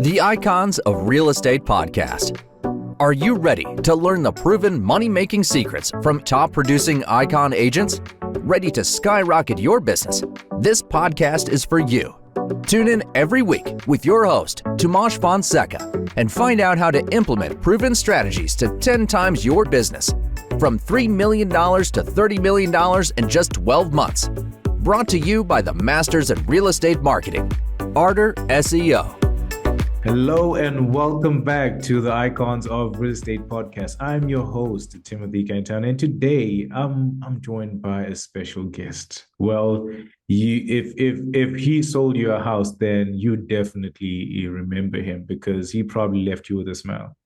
The Icons of Real Estate Podcast. Are you ready to learn the proven money-making secrets from top-producing icon agents? Ready to skyrocket your business? This podcast is for you. Tune in every week with your host, Tomasz Fonseca, and find out how to implement proven strategies to 10 times your business. From $3 million to $30 million in just 12 months. Brought to you by the Masters in Real Estate Marketing, Arter SEO. Hello and welcome back to the Icons of Real Estate Podcast. I'm your host, Timothy Cantana, and today I'm joined by a special guest. Well, if he sold you a house, then you definitely remember him because he probably left you with a smile.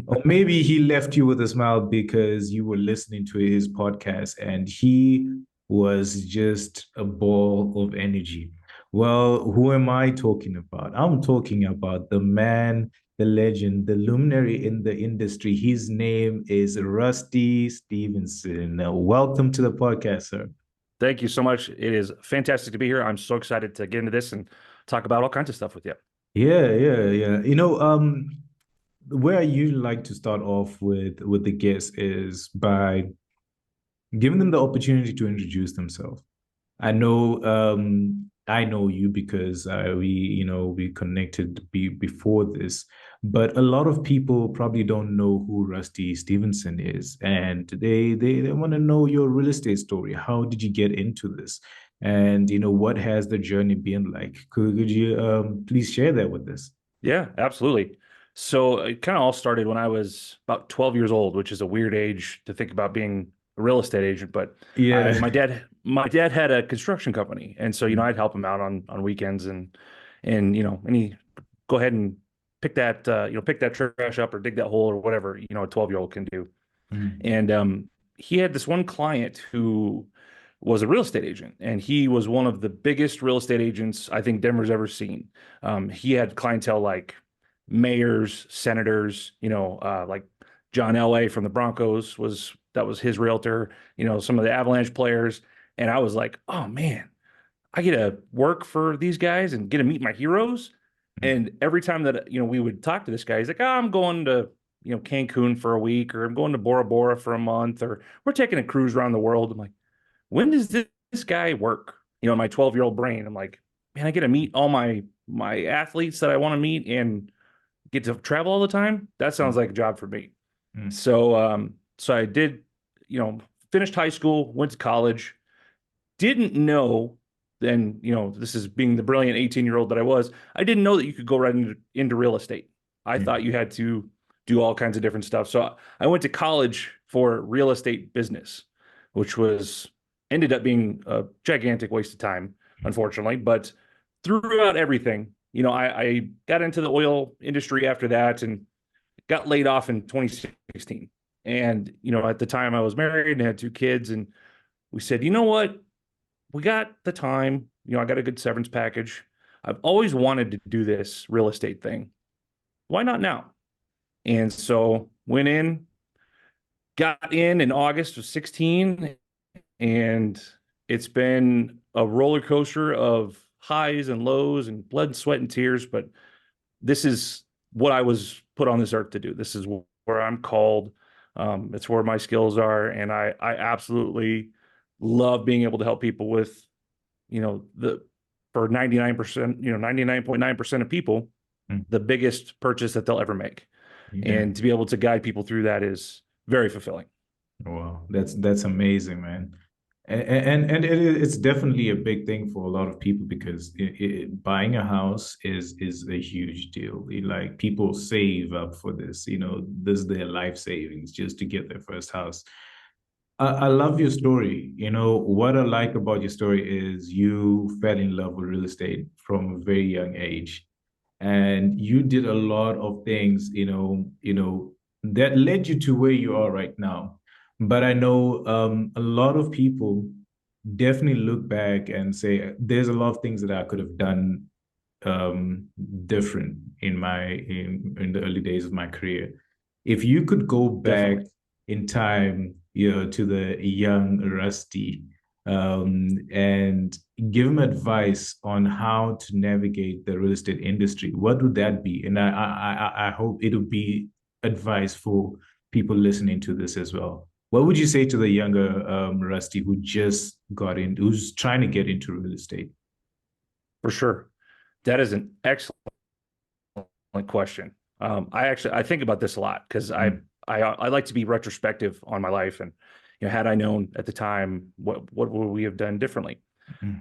Or maybe he left you with a smile because you were listening to his podcast and he was just a ball of energy. Well, who am I talking about? I'm talking about the man, the legend, the luminary in the industry. His name is Rusty Stevenson. Welcome to the podcast, sir. Thank you so much. It is fantastic to be here. I'm so excited to get into this and talk about all kinds of stuff with you. Yeah. Where I usually like to start off with the guests is by giving them the opportunity to introduce themselves. I know you because we connected before this, but a lot of people probably don't know who Rusty Stevenson is, and they want to know your real estate story. How did you get into this, and what has the journey been like? Could you please share that with us? Yeah, absolutely. So it kind of all started when I was about 12 years old, which is a weird age to think about being a real estate agent, but yeah, my dad had a construction company, and so I'd help him out on weekends, and he go ahead and pick that pick that trash up or dig that hole or whatever a 12-year-old can do. And he had this one client who was a real estate agent, and he was one of the biggest real estate agents I think Denver's ever seen. He had clientele like mayors, senators, like John Elway from the Broncos was his realtor, some of the Avalanche players. And I was like, oh man, I get to work for these guys and get to meet my heroes. And every time that, we would talk to this guy, he's like, I'm going to, Cancun for a week, or I'm going to Bora Bora for a month, or we're taking a cruise around the world. I'm like, when does this guy work? In my 12-year-old brain, I'm like, man, I get to meet all my athletes that I want to meet and get to travel all the time. That sounds like a job for me. So I did, finished high school, went to college, didn't know then, this is being the brilliant 18-year-old that I was, I didn't know that you could go right into real estate. I thought you had to do all kinds of different stuff. So I went to college for real estate business, which ended up being a gigantic waste of time, unfortunately. But throughout everything, I got into the oil industry after that and got laid off in 2016. And, at the time I was married and had 2 kids, and we said, you know what, we got the time, I got a good severance package. I've always wanted to do this real estate thing. Why not now? And so got in August of 16, and it's been a roller coaster of highs and lows and blood, sweat, and tears. But this is what I was put on this earth to do. This is where I'm called. It's where my skills are. And I absolutely love being able to help people with, for 99%, 99.9% of people, the biggest purchase that they'll ever make. Yeah. And to be able to guide people through that is very fulfilling. Wow. That's amazing, man. And it's definitely a big thing for a lot of people because buying a house is a huge deal. Like people save up for this, this is their life savings just to get their first house. I love your story. What I like about your story is you fell in love with real estate from a very young age, and you did a lot of things, that led you to where you are right now. But I know a lot of people definitely look back and say, there's a lot of things that I could have done different in the early days of my career. If you could go back in time, to the young Rusty, and give them advice on how to navigate the real estate industry, what would that be? And I hope it'll be advice for people listening to this as well. What would you say to the younger Rusty who just got in, who's trying to get into real estate? For sure. That is an excellent question. I think about this a lot because I like to be retrospective on my life, and had I known at the time, what would we have done differently?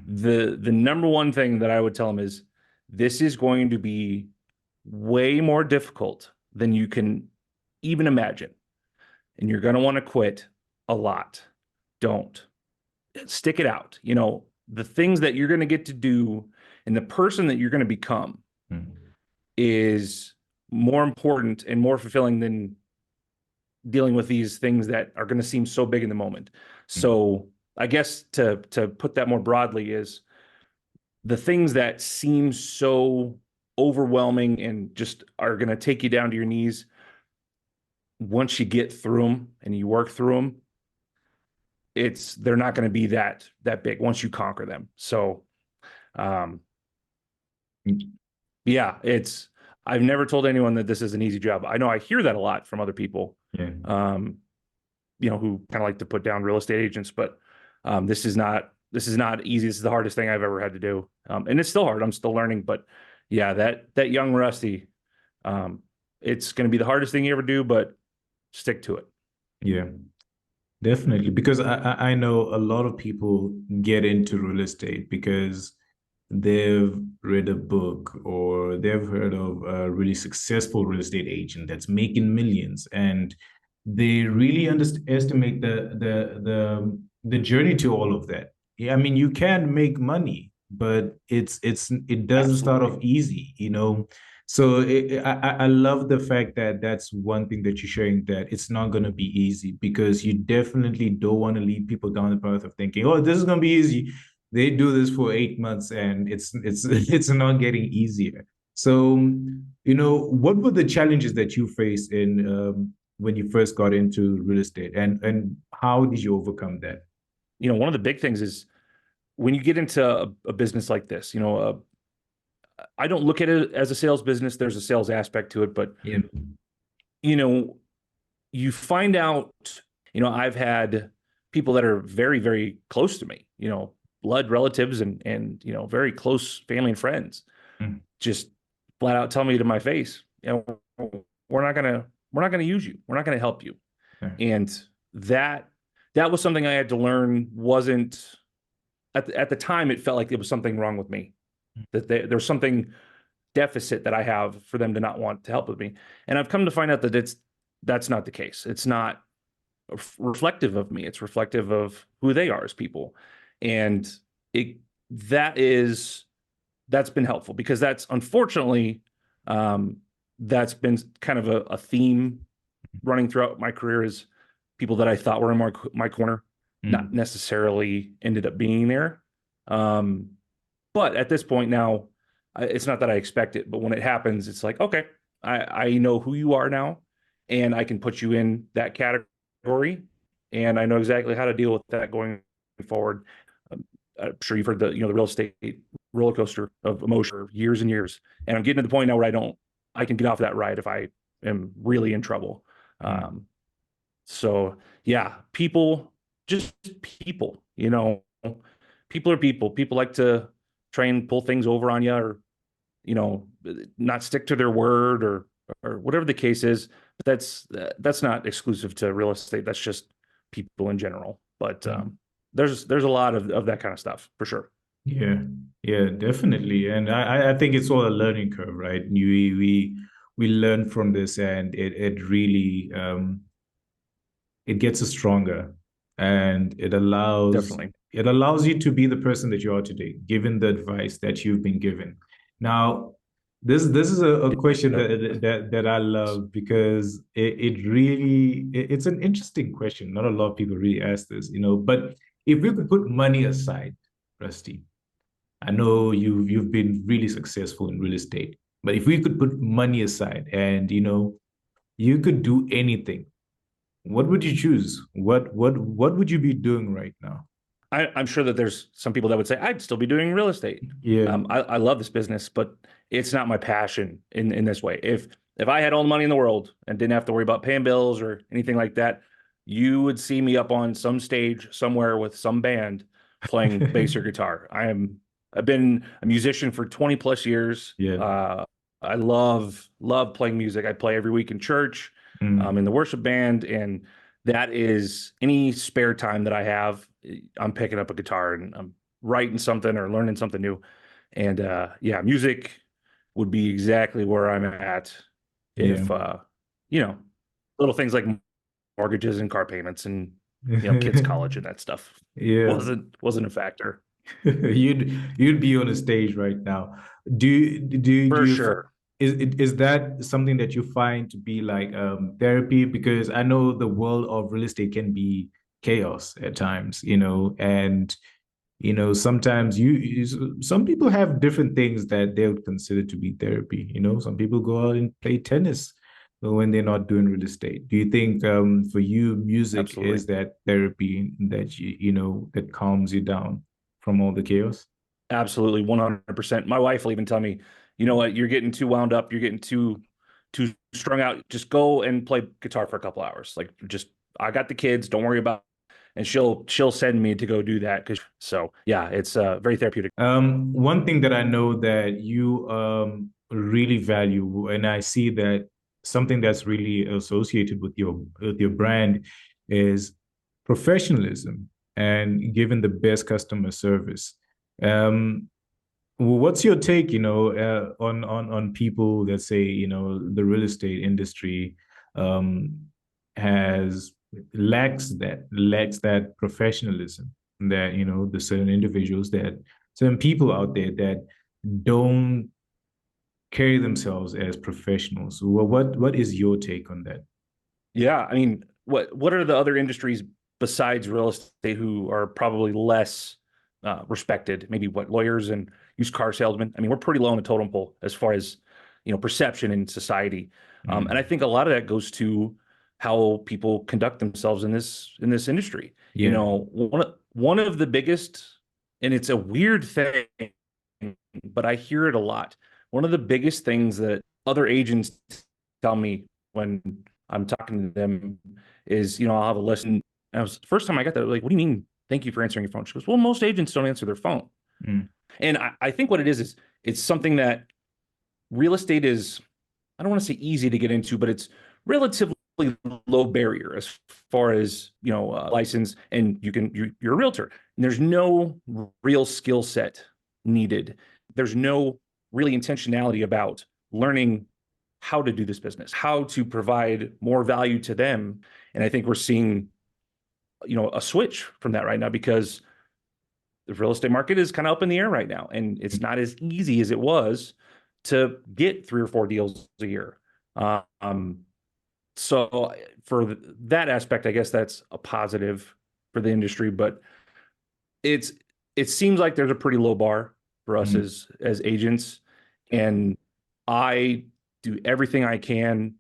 The number one thing that I would tell them is this is going to be way more difficult than you can even imagine, and you're going to want to quit a lot. Don't stick it out. The things that you're going to get to do and the person that you're going to become is more important and more fulfilling than dealing with these things that are going to seem so big in the moment. So I guess to put that more broadly is the things that seem so overwhelming and just are going to take you down to your knees. Once you get through them and you work through them, they're not going to be that big once you conquer them. So, yeah, I've never told anyone that this is an easy job. I know I hear that a lot from other people, who kind of like to put down real estate agents, but this is not easy. This is the hardest thing I've ever had to do. And it's still hard. I'm still learning, but yeah, that young Rusty, it's going to be the hardest thing you ever do, but stick to it. Yeah, definitely. Because I know a lot of people get into real estate because they've read a book or they've heard of a really successful real estate agent that's making millions, and they really underestimate the journey to all of that. Yeah, I mean, you can make money, but it doesn't start off easy, So I love the fact that that's one thing that you're sharing, that it's not going to be easy, because you definitely don't want to lead people down the path of thinking, oh, this is going to be easy. They do this for 8 months and it's not getting easier. So, what were the challenges that you faced in when you first got into real estate, and how did you overcome that? One of the big things is when you get into a business like this, I don't look at it as a sales business. There's a sales aspect to it, but Yeah. You find out, I've had people that are very, very close to me, blood relatives and very close family and friends, just flat out tell me to my face, we're not gonna use you. We're not gonna help you. And that was something I had to learn. Wasn't at the time, it felt like there was something wrong with me, that there's something deficit that I have for them to not want to help with me. And I've come to find out that that's not the case. It's not reflective of me. It's reflective of who they are as people. And that's been helpful, because that's unfortunately, that's been kind of a theme running throughout my career, is people that I thought were in my corner, not necessarily ended up being there. But at this point now, it's not that I expect it, but when it happens, it's like, okay, I know who you are now, and I can put you in that category, and I know exactly how to deal with that going forward. I'm sure you've heard the real estate roller coaster of emotion for years and years, and I'm getting to the point now where I can get off that ride if I am really in trouble. So yeah, just people, people are people. People like to try and pull things over on you, or not stick to their word, or whatever the case is. But that's not exclusive to real estate. That's just people in general. But there's a lot of that kind of stuff for sure. Yeah, definitely. And I think it's all a learning curve, right? We learn from this, and it really it gets us stronger, and it allows you to be the person that you are today, given the advice that you've been given. Now, this is a question that I love, because it's an interesting question. Not a lot of people really ask this, but if we could put money aside, Rusty, I know you've been really successful in real estate, but if we could put money aside and you could do anything, what would you choose? What would you be doing right now? I'm sure that there's some people that would say I'd still be doing real estate. Yeah. I love this business, but it's not my passion in this way. If I had all the money in the world and didn't have to worry about paying bills or anything like that, you would see me up on some stage somewhere with some band playing bass or guitar. I've been a musician for 20 plus years. Yeah. I love playing music. I play every week in church, Mm. in the worship band, and that is any spare time that I have. I'm picking up a guitar and I'm writing something or learning something new. And yeah, music would be exactly where I'm at Yeah. if little things like mortgages and car payments and kids college and that stuff Yeah. wasn't a factor. You'd be on a stage right now. Do For you sure. is that something that you find to be like therapy? Because I know the world of real estate can be chaos at times, and sometimes some people have different things that they would consider to be therapy. Some people go out and play tennis when they're not doing real estate. Do you think for you music Absolutely. is that therapy that that calms you down from all the chaos? Absolutely, 100%. My wife will even tell me, you know what, you're getting too wound up, you're getting too strung out. Just go and play guitar for a couple hours. Like, just I got the kids, don't worry about. And she'll send me to go do that. So yeah, it's very therapeutic. One thing that I know that you really value, and I see that something that's really associated with your brand is professionalism and giving the best customer service. Um, what's your take, on people that say, the real estate industry um, has lacks that professionalism that, the certain individuals that certain people out there that don't carry themselves as professionals. Well, what is your take on that? Yeah, I mean, what are the other industries besides real estate who are probably less respected? Maybe what, lawyers and used car salesmen? I mean, we're pretty low on the totem pole as far as perception in society, and I think a lot of that goes to how people conduct themselves in this industry. Yeah. One of the biggest, and it's a weird thing, but I hear it a lot. One of the biggest things that other agents tell me when I'm talking to them is, I'll have a listen. And the first time I got that, like, what do you mean? Thank you for answering your phone. She goes, well, most agents don't answer their phone. Mm. And I think what it is it's something that real estate is, I don't want to say easy to get into, but it's relatively low barrier as far as, license, and you're a realtor. And there's no real skill set needed. There's no really intentionality about learning how to do this business, how to provide more value to them. And I think we're seeing, a switch from that right now, because the real estate market is kind of up in the air right now, and it's not as easy as it was to get 3 or 4 deals a year. So for that aspect, I guess that's a positive for the industry, but it seems like there's a pretty low bar for us Mm. as agents, and I do everything I can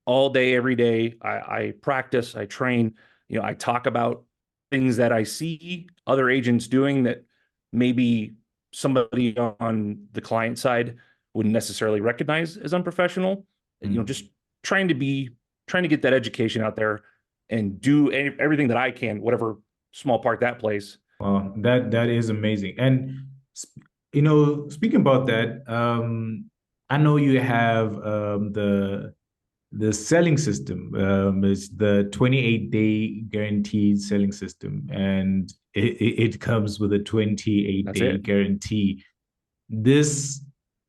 all day, every day. I practice, I train, I talk about things that I see other agents doing that maybe somebody on the client side wouldn't necessarily recognize as unprofessional. Mm. Just trying to get that education out there and do everything that I can, whatever small part that plays. Wow, that is amazing. And speaking about that, I know you have the selling system. It's the 28-day guaranteed selling system, and it comes with a 28 That's day it. guarantee. This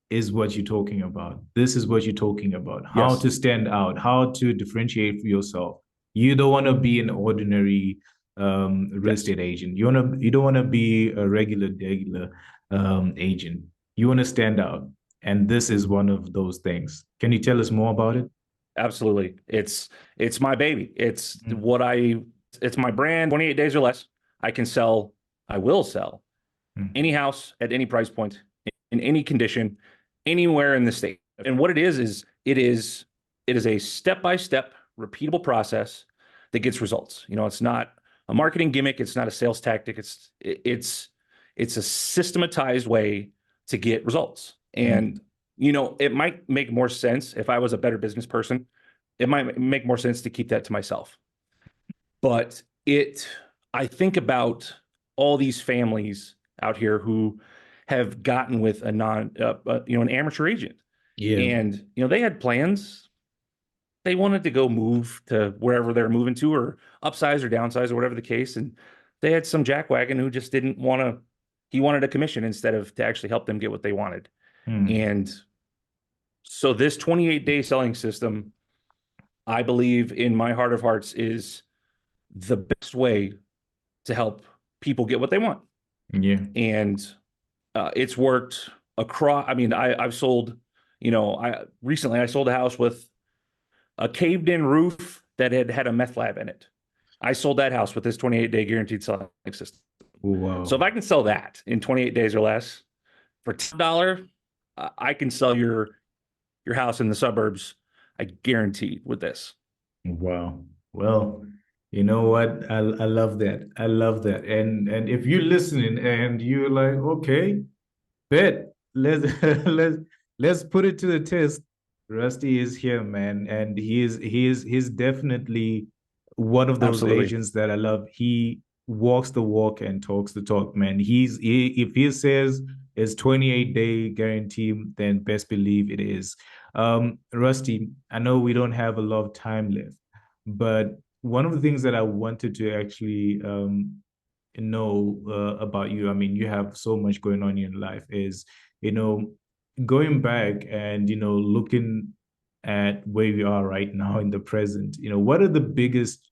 is what you're talking about. This is what you're talking about. How Yes. to stand out, how to differentiate for yourself. You don't want to be an ordinary real Yes. estate agent. You don't want to be a regular agent. You want to stand out. And this is one of those things. Can you tell us more about it? Absolutely. It's my baby. Mm. It's my brand. 28 days or less. I will sell Mm. any house at any price point, in any condition, anywhere in the state. And what it is a step-by-step repeatable process that gets results. It's not a marketing gimmick. It's not a sales tactic. It's a systematized way to get results. And, it might make more sense if I was a better business person. It might make more sense to keep that to myself. But I think about all these families out here who have gotten with an amateur agent. Yeah. And, they had plans. They wanted to go move to wherever they're moving to, or upsize or downsize or whatever the case. And they had some jackwagon who just didn't want to, he wanted a commission instead of to actually help them get what they wanted. And so this 28-day selling system, I believe in my heart of hearts, is the best way to help people get what they want. Yeah. And it's worked across. I mean, I've sold, recently I sold a house with a caved in roof that had a meth lab in it. I sold that house with this 28-day guaranteed selling system. Wow. So if I can sell that in 28 days or less for $10, I can sell your house in the suburbs, I guarantee, with this. Wow. Well, you know what? I love that. I love that. And if you're listening and you're like, okay, bet, let's put it to the test. Rusty is here, man, and he's definitely one of those Absolutely. agents that I love. He walks the walk and talks the talk, man. If he says it's 28-day guarantee, then best believe it is. Rusty, I know we don't have a lot of time left, but one of the things that I wanted to actually know about you, I mean, you have so much going on in your life, is, going back and, looking at where we are right now in the present, what are the biggest,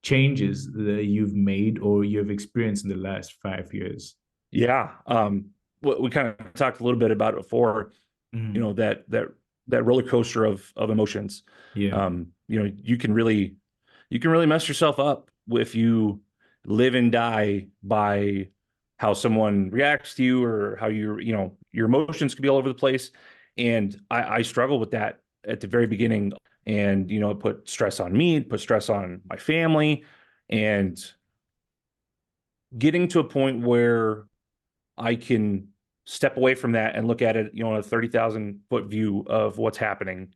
changes that you've made or you've experienced in the last 5 years? Yeah. We kind of talked a little bit about it before, that roller coaster of emotions. Yeah. You can really mess yourself up if you live and die by how someone reacts to you, or how your emotions could be all over the place. And I struggle with that at the very beginning. And, it put stress on me, it put stress on my family, and getting to a point where I can step away from that and look at it, on a 30,000-foot view of what's happening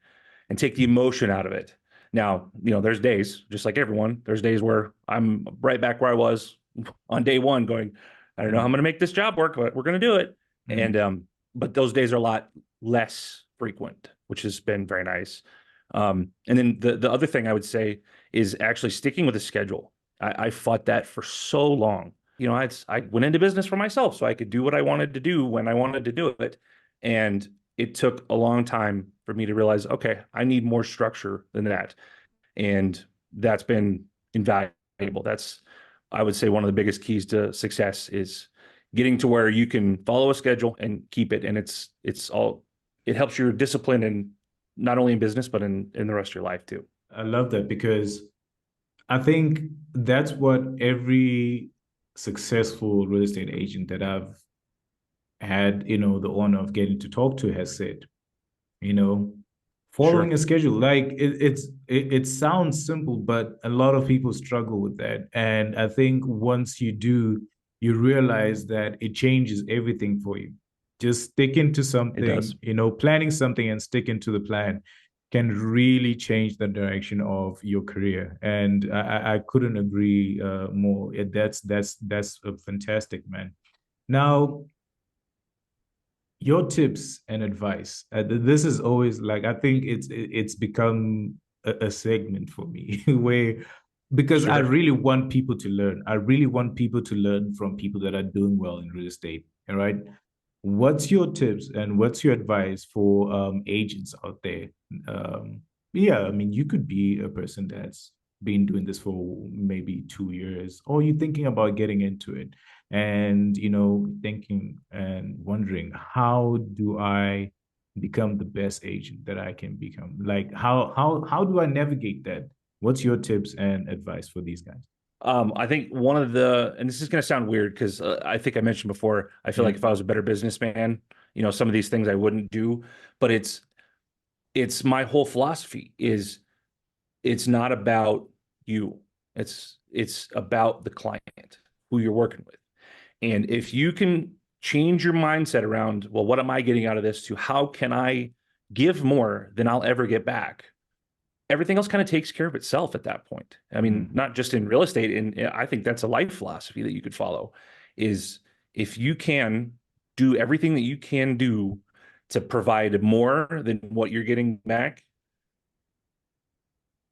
and take the emotion out of it. Now, there's days, just like everyone, there's days where I'm right back where I was on day one going, I don't know how I'm going to make this job work, but we're going to do it. And, but those days are a lot less frequent, which has been very nice. And then the other thing I would say is actually sticking with a schedule. I fought that for so long. I went into business for myself so I could do what I wanted to do when I wanted to do it. And it took a long time for me to realize, okay, I need more structure than that. And that's been invaluable. That's, I would say, one of the biggest keys to success is getting to where you can follow a schedule and keep it. And it helps your discipline, and not only in business, but in the rest of your life too. I love that, because I think that's what every successful real estate agent that I've had, the honor of getting to talk to has said, following a schedule. Like it sounds simple, but a lot of people struggle with that. And I think once you do, you realize that it changes everything for you. Just sticking to something, planning something and sticking to the plan can really change the direction of your career. And I couldn't agree more. That's fantastic, man. Now, your tips and advice. This is always, like, I think it's become a segment for me where, because I really want people to learn. I really want people to learn from people that are doing well in real estate. All right. What's your tips and what's your advice for agents out there? I mean, you could be a person that's been doing this for maybe 2 years, or you're thinking about getting into it, and thinking and wondering, how do I become the best agent that I can become? Like, how do I navigate that? What's your tips and advice for these guys? I think and this is going to sound weird, because I think I mentioned before, I feel like if I was a better businessman, some of these things I wouldn't do. But it's my whole philosophy is, it's not about you. It's about the client, who you're working with. And if you can change your mindset around, well, what am I getting out of this, to how can I give more than I'll ever get back? Everything else kind of takes care of itself at that point. I mean, not just in real estate, and I think that's a life philosophy that you could follow, is if you can do everything that you can do to provide more than what you're getting back,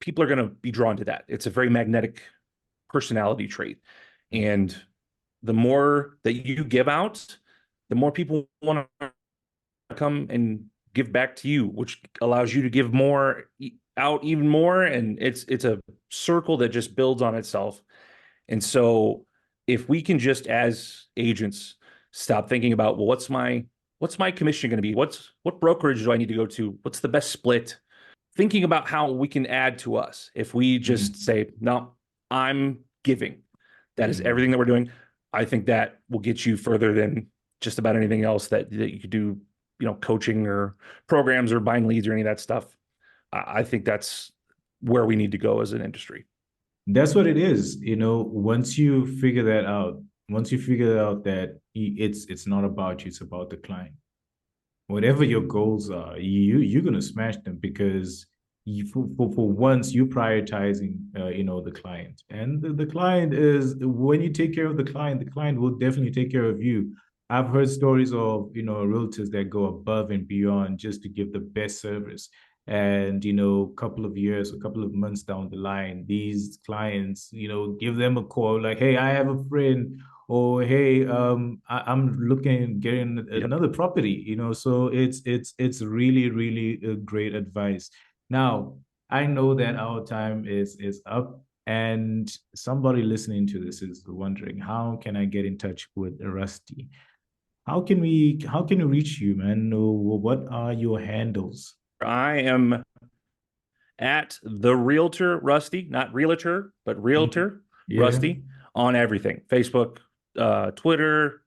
people are going to be drawn to that. It's a very magnetic personality trait. And the more that you give out, the more people want to come and give back to you, which allows you to give more out even more. And it's a circle that just builds on itself. And so if we can just, as agents, stop thinking about, well, what's my commission going to be? What brokerage do I need to go to? What's the best split? Thinking about how we can add to us. If we just say, no, I'm giving, that is everything that we're doing. I think that will get you further than just about anything else that you could do, coaching or programs or buying leads or any of that stuff. I think that's where we need to go as an industry. That's what it is. Once you figure that out, that it's not about you, it's about the client. Whatever your goals are, you're going to smash them, because for once you're prioritizing, the client. And the client is, when you take care of the client will definitely take care of you. I've heard stories of, realtors that go above and beyond just to give the best service. And, a couple of months down the line, these clients, give them a call like, hey, I have a friend, or hey, I'm looking at getting another property, so it's really, really great advice. Now, I know that our time is up, and somebody listening to this is wondering, how can I get in touch with Rusty? How can we reach you, man? What are your handles? I am at the Realtor Rusty, not Realtor, but Realtor Rusty on everything: Facebook, Twitter,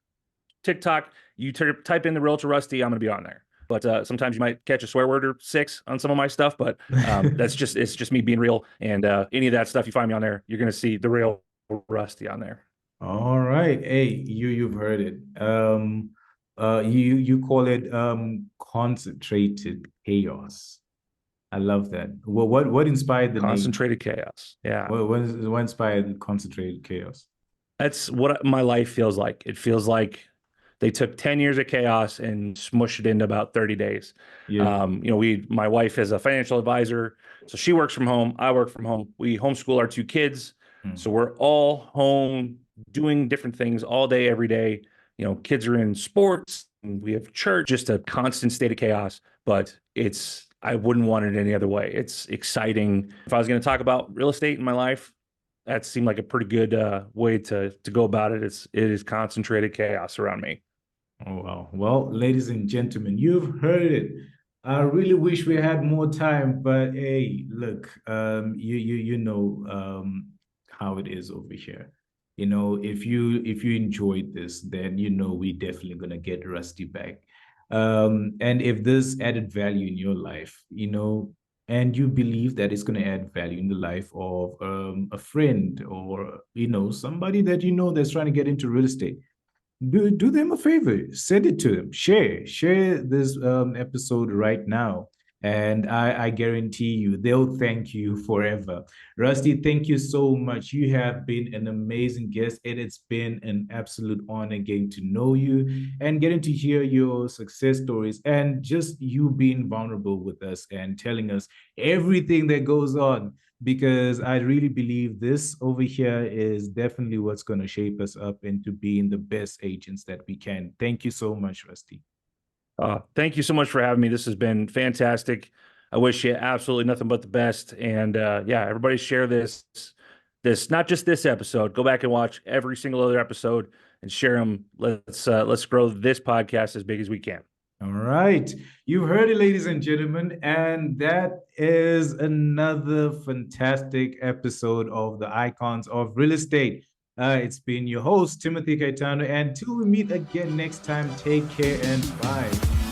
TikTok. You type in the Realtor Rusty, I'm going to be on there. But sometimes you might catch a swear word or 6 on some of my stuff. But it's just me being real. And any of that stuff you find me on there, you're going to see the real Rusty on there. All right. Hey, you've heard it. You call it concentrated chaos. I love that. Well, what inspired the concentrated name? chaos? Yeah. What inspired concentrated chaos? That's what my life feels like. It feels like they took 10 years of chaos and smushed it into about 30 days. Yeah. My wife is a financial advisor, so she works from home. I work from home. We homeschool our 2 kids. So we're all home doing different things all day, every day. Kids are in sports, and we have church, just a constant state of chaos. But I wouldn't want it any other way. It's exciting. If I was going to talk about real estate in my life, that seemed like a pretty good way to go about it. It is concentrated chaos around me. Oh, wow. Well, ladies and gentlemen, you've heard it. I really wish we had more time, but hey, look, you know how it is over here. If you enjoyed this, then we definitely gonna get Rusty back. And if this added value in your life, and you believe that it's gonna add value in the life of a friend, or somebody that that's trying to get into real estate, do them a favor, send it to them, share this episode right now, and I guarantee you they'll thank you forever. Rusty, thank you so much. You have been an amazing guest. It's been an absolute honor getting to know you and getting to hear your success stories, and just you being vulnerable with us and telling us everything that goes on, because I really believe this over here is definitely what's going to shape us up into being the best agents that we can. Thank you so much, Rusty. Thank you so much for having me. This has been fantastic. I wish you absolutely nothing but the best. And everybody share this, not just this episode. Go back and watch every single other episode and share them. Let's grow this podcast as big as we can. All right. You heard it, ladies and gentlemen. And that is another fantastic episode of the Icons of Real Estate. It's been your host, Timothy Caetano. And till we meet again next time, take care and bye.